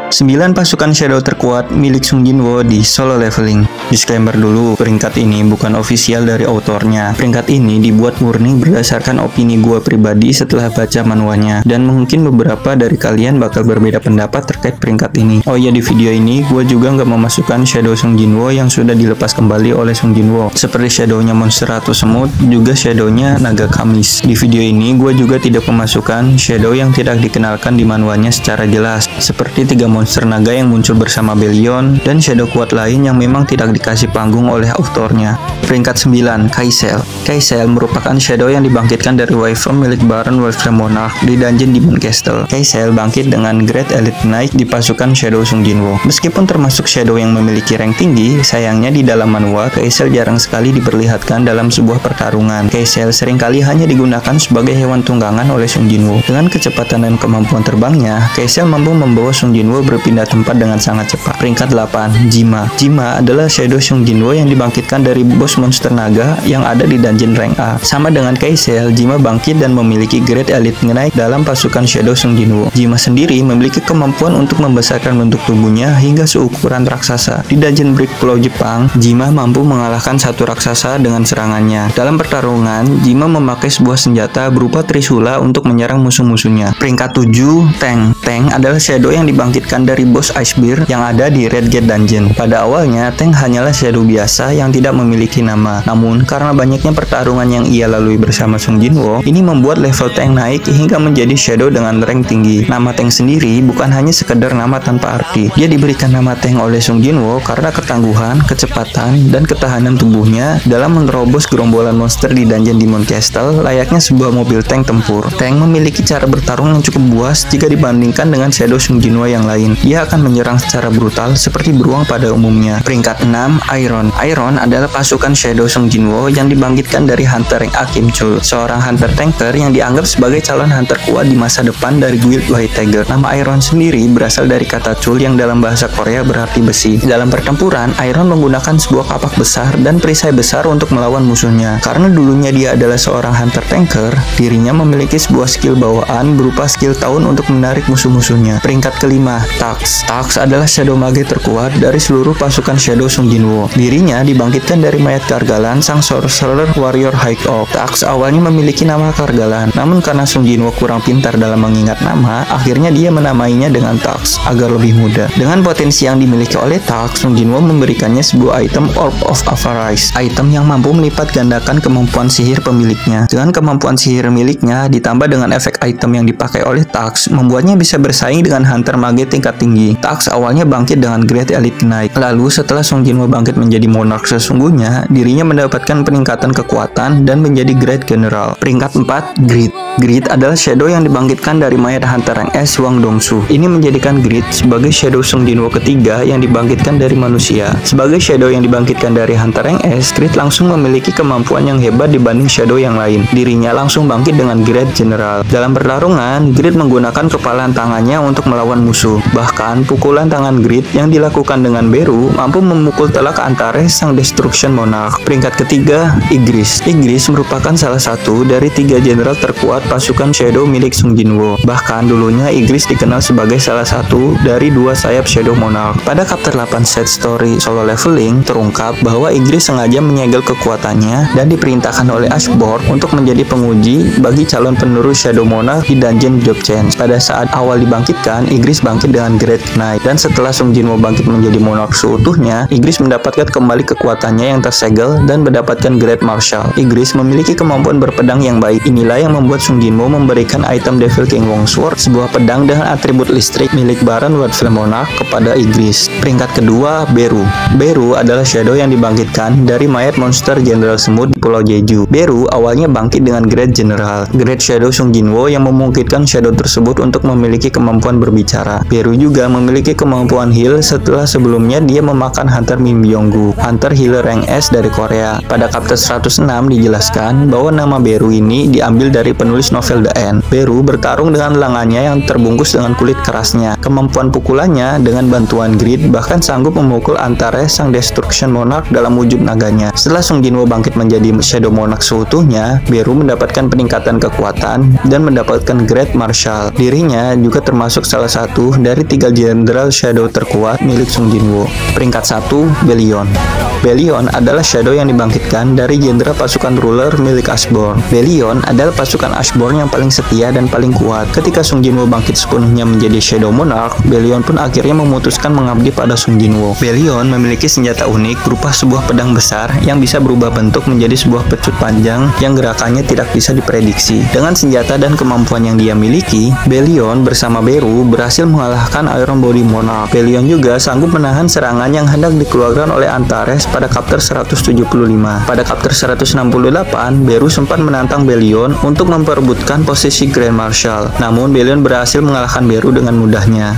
9 pasukan Shadow terkuat milik Sung Jinwoo di Solo Leveling. Disclaimer dulu, peringkat ini bukan ofisial dari autornya. Peringkat ini dibuat murni berdasarkan opini gua pribadi setelah baca manualnya, dan mungkin beberapa dari kalian bakal berbeda pendapat terkait peringkat ini. Oh iya, di video ini gua juga nggak memasukkan Shadow Sung Jinwoo yang sudah dilepas kembali oleh Sung Jinwoo, seperti shadownya monster atau semut, juga shadownya naga kamis. Di video ini gua juga tidak memasukkan shadow yang tidak dikenalkan di manualnya secara jelas, seperti 3 monster naga yang muncul bersama Belion, dan shadow kuat lain yang memang tidak dikasih panggung oleh autornya. Peringkat 9, Kaisel. Kaisel merupakan shadow yang dibangkitkan dari waveform milik Baron Wolfram Monarch di dungeon Demon Castle. Kaisel bangkit dengan Great Elite Knight di pasukan Shadow Sung Jinwoo. Meskipun termasuk shadow yang memiliki rank tinggi, sayangnya di dalam manual Kaisel jarang sekali diperlihatkan dalam sebuah pertarungan. Kaisel seringkali hanya digunakan sebagai hewan tunggangan oleh Sung Jinwoo. Dengan kecepatan dan kemampuan terbangnya, Kaisel mampu membawa Sung Jinwoo berpindah tempat dengan sangat cepat. Peringkat 8, Jima. Jima adalah shadow Sung Jinwoo yang dibangkitkan dari bos monster naga yang ada di dungeon rank A. Sama dengan Kaisel, Jima bangkit dan memiliki Great Elite Knight dalam pasukan Shadow Sung Jinwoo. Jima sendiri memiliki kemampuan untuk membesarkan bentuk tubuhnya hingga seukuran raksasa. Di dungeon Brick Pulau Jepang, Jima mampu mengalahkan satu raksasa dengan serangannya. Dalam pertarungan, Jima memakai sebuah senjata berupa Trisula untuk menyerang musuh-musuhnya. Peringkat 7, Tank. Tank adalah shadow yang dibangkitkan dari bos Icebeard yang ada di Red Gate Dungeon. Pada awalnya, Tank hanyalah shadow biasa yang tidak memiliki nama. Namun, karena banyaknya pertarungan yang ia lalui bersama Sung Jinwoo, ini membuat level Tank naik hingga menjadi shadow dengan rank tinggi. Nama Tank sendiri bukan hanya sekedar nama tanpa arti. Dia diberikan nama Tank oleh Sung Jinwoo karena ketangguhan, kecepatan, dan ketahanan tubuhnya dalam menerobos gerombolan monster di dungeon Demon Castle layaknya sebuah mobil tank tempur. Tank memiliki cara bertarung yang cukup buas jika dibandingkan dengan shadow Sung Jinwoo yang lain. Dia akan menyerang secara brutal seperti beruang pada umumnya. Peringkat 6, Iron. Iron adalah pasukan shadow Sung Jinwoo yang dibangkitkan dari hunter rank A Kim Chul, seorang hunter tanker yang dianggap sebagai calon hunter kuat di masa depan dari guild White Tiger. Nama Iron sendiri berasal dari kata Chul yang dalam bahasa Korea berarti besi. Dalam pertempuran, Iron menggunakan sebuah kapak besar dan perisai besar untuk melawan musuhnya. Karena dulunya dia adalah seorang hunter tanker, dirinya memiliki sebuah skill bawaan berupa skill tahun untuk menarik musuh-musuhnya. Peringkat kelima, Tax. Tax adalah shadow mage terkuat dari seluruh pasukan Shadow Sung Jinwoo. Dirinya dibangkitkan dari mayat Kargalan, sang sorcerer warrior High Oak. Tax awalnya memiliki nama Kargalan, namun karena Sung Jinwoo kurang pintar dalam mengingat nama, akhirnya dia menamainya dengan Tax agar lebih mudah. Dengan potensi yang dimiliki oleh Tax, Sung Jinwoo memberikannya sebuah item Orb of Avarice, item yang mampu melipat gandakan kemampuan sihir pemiliknya. Dengan kemampuan sihir miliknya ditambah dengan efek item yang dipakai oleh Tax, membuatnya bisa bersaing dengan hunter mage tingkat tinggi. Tax awalnya bangkit dengan Great Elite Knight. Lalu setelah Sung Jinwoo bangkit menjadi monarch sesungguhnya, dirinya mendapatkan peningkatan kekuatan dan menjadi Great General. Peringkat 4, Grid. Grid adalah shadow yang dibangkitkan dari mayat hunter rank S Wang Dongsu. Ini menjadikan Grid sebagai shadow Sung Jinwoo ketiga yang dibangkitkan dari manusia. Sebagai shadow yang dibangkitkan dari hunter rank S, Grid langsung memiliki kemampuan yang hebat dibanding shadow yang lain. Dirinya langsung bangkit dengan Great General. Dalam pertarungan, Grid menggunakan kepalan tangannya untuk melawan musuh. Bahkan, pukulan tangan Grid yang dilakukan dengan Beru mampu memukul telak Antares sang Destruction Monarch. Peringkat ketiga, Igris. Igris merupakan salah satu dari 3 jenderal terkuat pasukan Shadow milik Sung Jinwoo. Bahkan dulunya Igris dikenal sebagai salah satu dari 2 sayap Shadow Monarch. Pada chapter 8 set story Solo Leveling terungkap bahwa Igris sengaja menyegel kekuatannya dan diperintahkan oleh Ashboard untuk menjadi penguji bagi calon penerus Shadow Monarch di dungeon Job Change. Pada saat awal dibangkitkan, Igris bangkit dengan Great Knight, dan setelah Sung Jinwoo bangkit menjadi monarch seutuhnya, Igris mendapatkan kembali kekuatannya yang tersegel dan mendapatkan Great Marshal. Igris memiliki kemampuan berpedang yang baik. Inilah yang membuat Sung Jinwoo memberikan item Devil King Wong Sword, sebuah pedang dengan atribut listrik milik Baron Wolfram Monarch, kepada Igris. Peringkat kedua, Beru. Beru adalah shadow yang dibangkitkan dari mayat monster Jenderal Semut di Pulau Jeju. Beru awalnya bangkit dengan Great General, Great Shadow Sung Jinwoo yang memungkinkan shadow tersebut untuk memiliki kemampuan berbicara. Beru juga memiliki kemampuan heal setelah sebelumnya dia memakan hunter Min Byung-gu, Hunter Healer rank S dari Korea. Pada chapter 106 dijelaskan bahwa nama Beru ini diambil dari penulis novel The End. Beru bertarung dengan lengannya yang terbungkus dengan kulit kerasnya. Kemampuan pukulannya dengan bantuan grid bahkan sanggup memukul Antares sang Destruction Monarch dalam wujud naganya. Setelah Sung Jinwoo bangkit menjadi Shadow Monarch seutuhnya, Beru mendapatkan peningkatan kekuatan dan mendapatkan Great Marshal. Dirinya juga termasuk salah satu dari 3 jenderal Shadow terkuat milik Sung Jinwoo. Peringkat 1, Bellion. Bellion adalah Shadow yang dibangkitkan dari jenderal pasukan ruler milik Ashborn. Bellion adalah pasukan Ashborn yang paling setia dan paling kuat. Ketika Sung Jinwoo bangkit sepenuhnya menjadi Shadow Monarch, Bellion pun akhirnya memutuskan mengabdi pada Sung Jinwoo. Bellion memiliki senjata unik berupa sebuah pedang besar yang bisa berubah bentuk menjadi sebuah pecut panjang yang gerakannya tidak bisa diprediksi. Dengan senjata dan kemampuan yang dia miliki, Bellion bersama Beru berhasil mengalahkan Iron Body Monarch. Bellion juga sanggup menahan serangan yang hendak dikeluarkan oleh Antares pada chapter 175. Pada chapter 168, Beru sempat menantang Bellion untuk memperebutkan posisi Grand Marshal. Namun Bellion berhasil mengalahkan Beru dengan mudahnya.